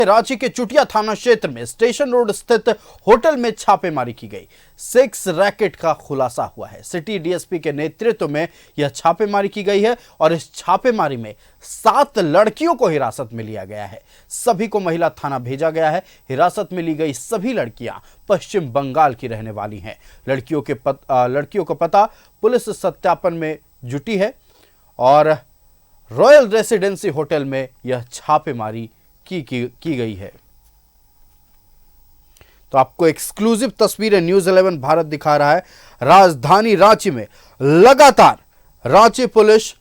रांची के चुटिया थाना क्षेत्र में स्टेशन रोड स्थित होटल में छापेमारी की गई। सेक्स रैकेट का खुलासा हुआ है। सिटी डीएसपी के नेतृत्व में यह छापेमारी की गई है और इस छापेमारी में 7 लड़कियों को हिरासत में लिया गया है। सभी को महिला थाना भेजा गया है। हिरासत में ली गई सभी लड़कियां पश्चिम बंगाल की रहने वाली हैं। लड़कियों का पता पुलिस सत्यापन में जुटी है और रॉयल रेसिडेंसी होटल में यह छापेमारी की गई है। तो आपको एक्सक्लूसिव तस्वीरें न्यूज़ 11 भारत दिखा रहा है। राजधानी रांची में लगातार रांची पुलिस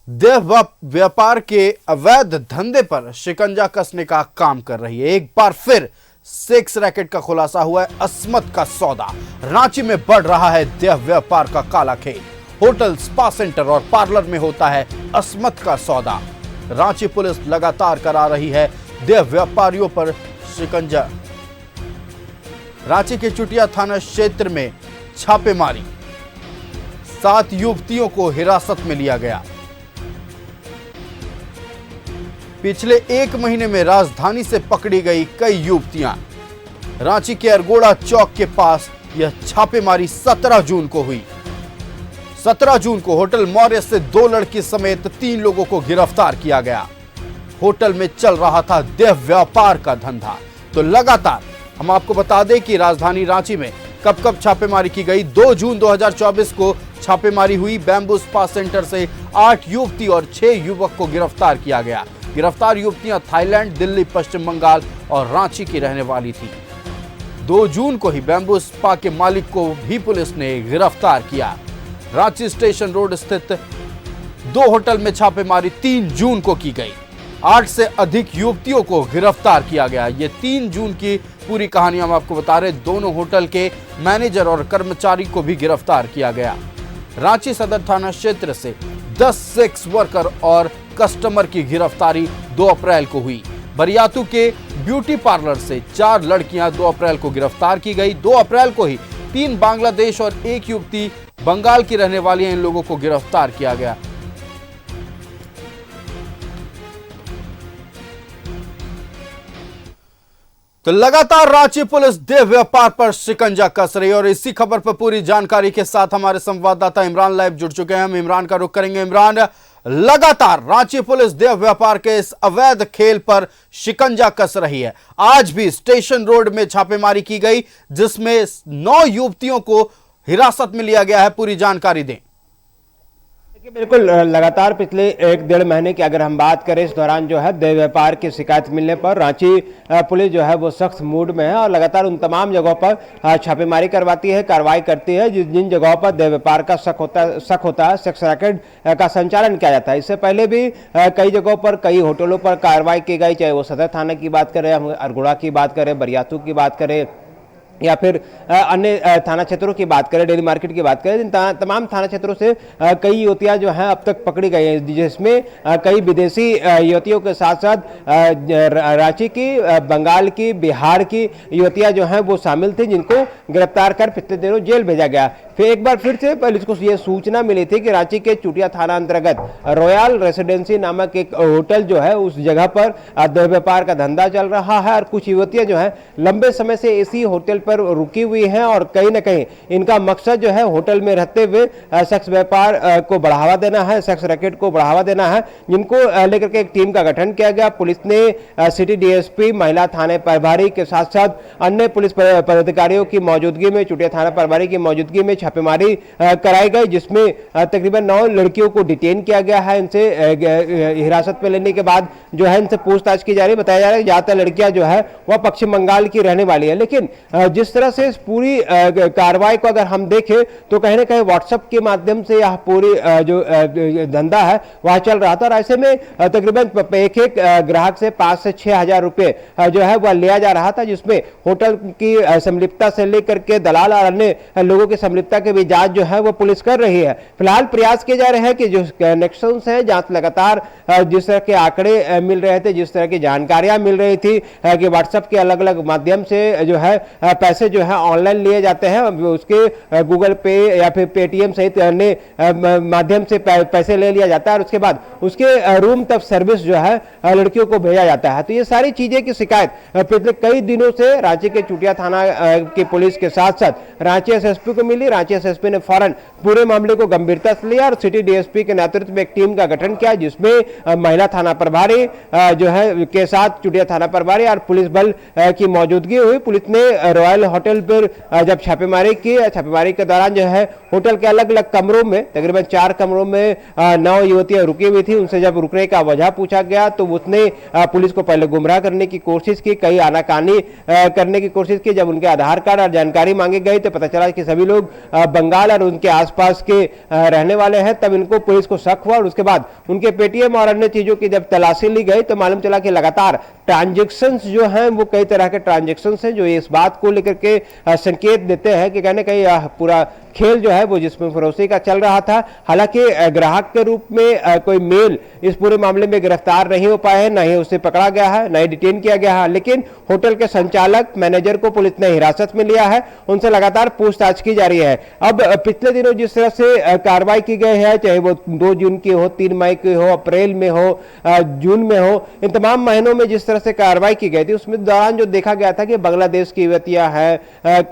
देह व्यापार के अवैध धंधे पर शिकंजा कसने का काम कर रही है। एक बार फिर सेक्स रैकेट का खुलासा हुआ है। अस्मत का सौदा। रांची में बढ़ रहा है देह व्यापार का काला खेल। होटल, स्पा सेंटर और पार्लर में होता है अस्मत का सौदा। रांची पुलिस लगातार करा रही है देह व्यापारियों पर शिकंजा। रांची के चुटिया थाना क्षेत्र में छापेमारी। 7 युवतियों को हिरासत में लिया गया। पिछले 1 महीने में राजधानी से पकड़ी गई कई युवतियां। रांची के अरगोड़ा चौक के पास यह छापेमारी 17 जून को हुई। 17 जून को होटल मौर्य से 2 लड़की समेत 3 लोगों को गिरफ्तार किया गया। होटल में चल रहा था देह व्यापार का धंधा। तो लगातार हम आपको बता दें कि राजधानी रांची में कब कब छापेमारी की गई। 2 जून 2024 को छापेमारी हुई। बैम्बू स्पा सेंटर से 8 युवती और 6 युवक को गिरफ्तार किया गया। गिरफ्तार युवतियां थाईलैंड, दिल्ली, पश्चिम बंगाल और रांची की रहने वाली थी। 2 जून को ही बैम्बू स्पा के मालिक को भी पुलिस ने गिरफ्तार किया। रांची स्टेशन रोड स्थित 2 होटल में छापेमारी 3 जून को की गई। 8 से अधिक युवतियों को गिरफ्तार किया गया। ये 3 जून की पूरी कहानी हम आपको बता रहे। दोनों होटल के मैनेजर और कर्मचारी को भी गिरफ्तार किया गया। रांची सदर थाना क्षेत्र से 10 सेक्स वर्कर और कस्टमर की गिरफ्तारी 2 अप्रैल को हुई। बरियातू के ब्यूटी पार्लर से 4 लड़कियां 2 अप्रैल को गिरफ्तार की गई। 2 अप्रैल को ही 3 बांग्लादेश और 1 युवती बंगाल की रहने वाली इन लोगों को गिरफ्तार किया गया। तो लगातार रांची पुलिस देह व्यापार पर शिकंजा कस रही है और इसी खबर पर पूरी जानकारी के साथ हमारे संवाददाता इमरान लाइव जुड़ चुके हैं। हम इमरान का रुख करेंगे। इमरान, लगातार रांची पुलिस देह व्यापार के इस अवैध खेल पर शिकंजा कस रही है। आज भी स्टेशन रोड में छापेमारी की गई जिसमें 9 युवतियों को हिरासत में लिया गया है। पूरी जानकारी दें। बिल्कुल, लगातार पिछले 1-1.5 महीने की अगर हम बात करें, इस दौरान जो है देह व्यापार की शिकायत मिलने पर रांची पुलिस जो है वो सख्त मूड में है और लगातार उन तमाम जगहों पर छापेमारी करवाती है, कार्रवाई करती है जिन जगहों पर देह व्यापार का शक होता है, सेक्स रैकेट का संचालन किया जाता है। इससे पहले भी कई जगहों पर, कई होटलों पर कार्रवाई की गई, चाहे वो सदर थाना की बात करें, हम अरगोड़ा की बात करें, बरियातू की बात करें या फिर अन्य थाना क्षेत्रों की बात करें, डेली मार्केट की बात करें। इन तमाम थाना क्षेत्रों से कई युवतियां जो हैं अब तक पकड़ी गई हैं, जिसमें कई विदेशी युवतियों के साथ साथ रांची की, बंगाल की, बिहार की युवतियां जो हैं वो शामिल थी, जिनको गिरफ्तार कर पिछले दिनों जेल भेजा गया। फिर एक बार फिर से पुलिस को ये सूचना मिली थी कि रांची के चुटिया थाना अंतर्गत रॉयल रेसिडेंसी नामक एक होटल जो है, उस जगह पर देह व्यापार का धंधा चल रहा है और कुछ युवतियां जो है लंबे समय से इसी होटल पर रुकी हुई हैं और कहीं ना कहीं इनका मकसद जो है होटल में रहते हुए सेक्स व्यापार को बढ़ावा देना है, सेक्स रैकेट को बढ़ावा देना है, जिनको लेकर के एक टीम का गठन किया गया। पुलिस ने सिटी डीएसपी, महिला थाने प्रभारी के साथ साथ अन्य पुलिस पदाधिकारियों की मौजूदगी में, चुटिया थाना प्रभारी की मौजूदगी में छापेमारी कराई गई, जिसमें तकरीबन 9 लड़कियों को डिटेन किया गया है। इनसे हिरासत में लेने के बाद जो है इनसे पूछताछ की जा रही है। बताया जा रहा है ज्यादातर लड़कियां जो है वह पश्चिम बंगाल की रहने वाली है। लेकिन जिस तरह से इस पूरी कार्रवाई को अगर हम देखें तो कहीं ना कहीं व्हाट्सएप के माध्यम से यह पूरी जो धंधा है वह चल रहा था और ऐसे में तकरीबन एक ग्राहक से 5 से 6 हजार रुपए जो है वह लिया जा रहा था, जिसमें होटल की संलिप्तता से लेकर लेकर के दलाल और अन्य लोगों की संलिप्तता की भी जांच जो है वो पुलिस कर रही है। फिलहाल प्रयास किए जा रहे हैं कि जो कनेक्शंस हैं, जहां लगातार जिस तरह के आंकड़े मिल रहे थे, जिस तरह की जानकारियां मिल रही थी कि व्हाट्सएप के अलग अलग माध्यम से जो है पैसे जो है ऑनलाइन लिए जाते हैं, उसके गूगल पे या फिर पेटीएम सहित अन्य माध्यम से पैसे ले लिया जाता है और उसके बाद उसके रूम तक सर्विस जो है लड़कियों को भेजा जाता है। तो ये सारी चीजें की शिकायत पिछले कई दिनों से रांची के चुटिया थाना की पुलिस के साथ साथ रांची एसएसपी को मिली। रांची एसएसपी ने फौरन पूरे मामले को गंभीरता से लिया और सिटी डीएसपी के नेतृत्व में एक टीम का गठन किया, जिसमें महिला थाना प्रभारी जो है के साथ चुटिया थाना प्रभारी और पुलिस बल की मौजूदगी हुई। पुलिस ने रॉयल होटल पर जब छापेमारी की, छापेमारी के दौरान जो है होटल के अलग अलग कमरों में तकरीबन 4 कमरों में 9 युवतियां रुकी हुई थी। उनसे जब रुकने का वजह पूछा गया तो उसने पुलिस को पहले गुमराह करने की कोशिश की, कई आनाकानी करने की कोशिश की। जब उनके आधार कार्ड और जानकारी मांगी गई तो पता चला कि सभी लोग बंगाल और उनके आसपास के रहने वाले हैं। तब इनको पुलिस को शक हुआ और उसके बाद उनके पेटीएम और अन्य चीजों की जब तलाशी ली गई तो मालूम चला कि लगातार ट्रांजैक्शंस जो हैं वो कई तरह के ट्रांजैक्शंस हैं, जो इस बात को लेकर के संकेत देते हैं कि कहने कहीं पूरा खेल जो है वो जिसमें फरोशी का चल रहा था। हालांकि ग्राहक के रूप में कोई मेल इस पूरे मामले में गिरफ्तार नहीं हो पाए हैं, न ही उसे पकड़ा गया है, न ही डिटेन किया गया है। लेकिन होटल के संचालक मैनेजर को पुलिस ने हिरासत में लिया है, उनसे लगातार पूछताछ की जा रही है। अब पिछले दिनों जिस तरह से कार्रवाई की गई है, चाहे वो 2 जून की हो, 3 मई की हो, अप्रैल में हो, जून में हो, इन तमाम महीनों में जिस तरह से कार्रवाई की गई थी उसमें दौरान जो देखा गया था कि बांग्लादेश की युवतियां हैं,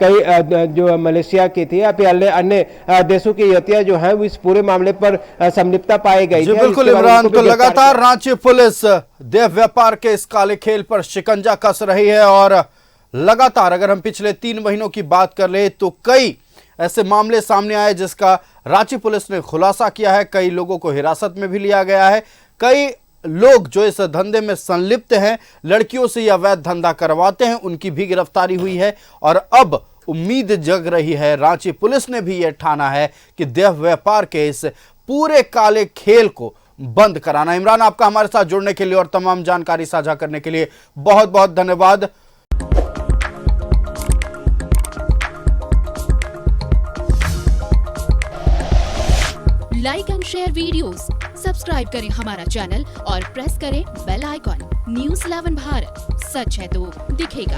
कई जो मलेशिया की थी या फिर अन्य देशों की युवतियां जो हैं वो इस पूरे मामले पर संलिप्तता पाई गई थी। बिल्कुल इमरान, तो लगातार रांची पुलिस देह व्यापार के इस काले खेल पर शिकंजा कस रही है और लगातार अगर हम पिछले 3 महीनों की बात कर ले तो कई ऐसे मामले सामने आए जिसका रांची पुलिस ने खुलासा किया है। कई लोगों को हिरासत में भी लिया गया है। कई लोग जो इस धंधे में संलिप्त हैं, लड़कियों से यह अवैध धंधा करवाते हैं, उनकी भी गिरफ्तारी हुई है और अब उम्मीद जग रही है, रांची पुलिस ने भी यह ठाना है कि देह व्यापार के इस पूरे काले खेल को बंद कराना। इमरान, आपका हमारे साथ जुड़ने के लिए और तमाम जानकारी साझा करने के लिए बहुत बहुत धन्यवाद। Like and share videos, subscribe करें हमारा चैनल और प्रेस करें बेल आइकॉन। न्यूज़ 11 भारत, सच है तो दिखेगा।